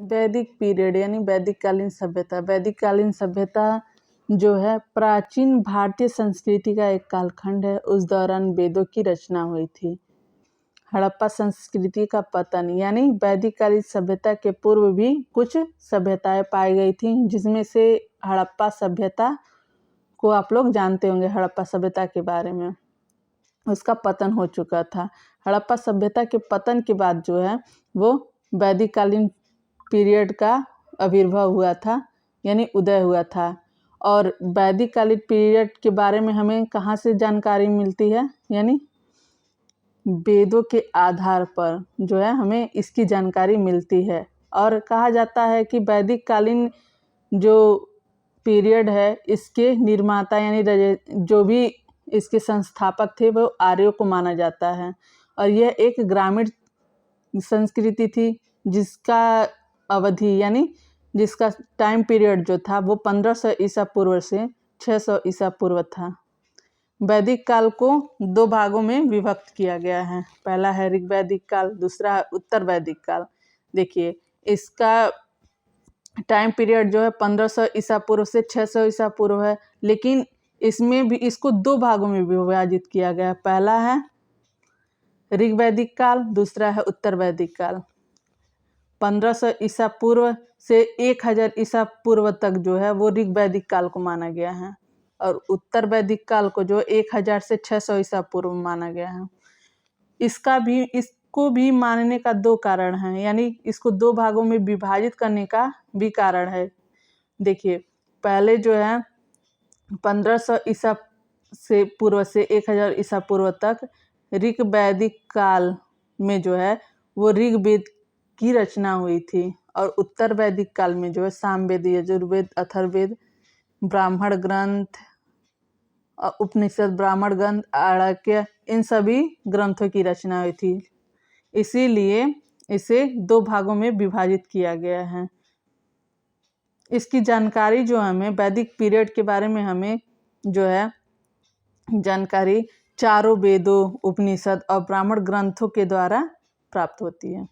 वैदिक पीरियड यानी वैदिक कालीन सभ्यता। वैदिक कालीन सभ्यता जो है प्राचीन भारतीय संस्कृति का एक कालखंड है। उस दौरान वेदों की रचना हुई थी। हड़प्पा संस्कृति का पतन यानी वैदिक कालीन सभ्यता के पूर्व भी कुछ सभ्यताएं पाई गई थी, जिसमें से हड़प्पा सभ्यता को आप लोग जानते होंगे। हड़प्पा सभ्यता के बारे में उसका पतन हो चुका था। हड़प्पा सभ्यता के पतन के बाद जो है वो वैदिक कालीन पीरियड का आविर्भाव हुआ था, यानी उदय हुआ था। और वैदिक कालीन पीरियड के बारे में हमें कहाँ से जानकारी मिलती है, यानी वेदों के आधार पर जो है हमें इसकी जानकारी मिलती है। और कहा जाता है कि वैदिक कालीन जो पीरियड है इसके निर्माता यानी जो भी इसके संस्थापक थे वो आर्यों को माना जाता है। और यह एक ग्रामीण संस्कृति थी जिसका अवधि यानी जिसका टाइम पीरियड जो था वो 1500 ईसा पूर्व से 600 ईसा पूर्व था। वैदिक काल को दो भागों में विभक्त किया गया है। पहला है ऋग वैदिक काल, दूसरा है उत्तर वैदिक काल। देखिए इसका टाइम पीरियड जो है 1500 ईसा पूर्व से 600 ईसा पूर्व है, लेकिन इसमें भी इसको दो भागों में विभाजित किया गया है। पहला है ऋग वैदिक काल, दूसरा है उत्तर वैदिक काल। 1500 ईसा पूर्व से 1000 ईसा पूर्व तक जो है वो ऋग वैदिक काल को माना गया है, और उत्तर वैदिक काल को जो 1000 से 600 ईसा पूर्व माना गया है। इसको भी मानने का दो कारण हैं, यानी इसको दो भागों में विभाजित करने का भी कारण है। देखिए पहले जो है 1500 ईसा से पूर्व से 1000 ईसा पूर्व तक ऋग वैदिक काल में जो है वो ऋग्वेद की रचना हुई थी, और उत्तर वैदिक काल में जो है सामवेद, यजुर्वेद, अथर्ववेद, ब्राह्मण ग्रंथ, उपनिषद, ब्राह्मण ग्रंथ, आर्णक्य, इन सभी ग्रंथों की रचना हुई थी। इसीलिए इसे दो भागों में विभाजित किया गया है। इसकी जानकारी जो हमें वैदिक पीरियड के बारे में हमें जो है जानकारी चारों वेदों, उपनिषद और ब्राह्मण ग्रंथों के द्वारा प्राप्त होती है।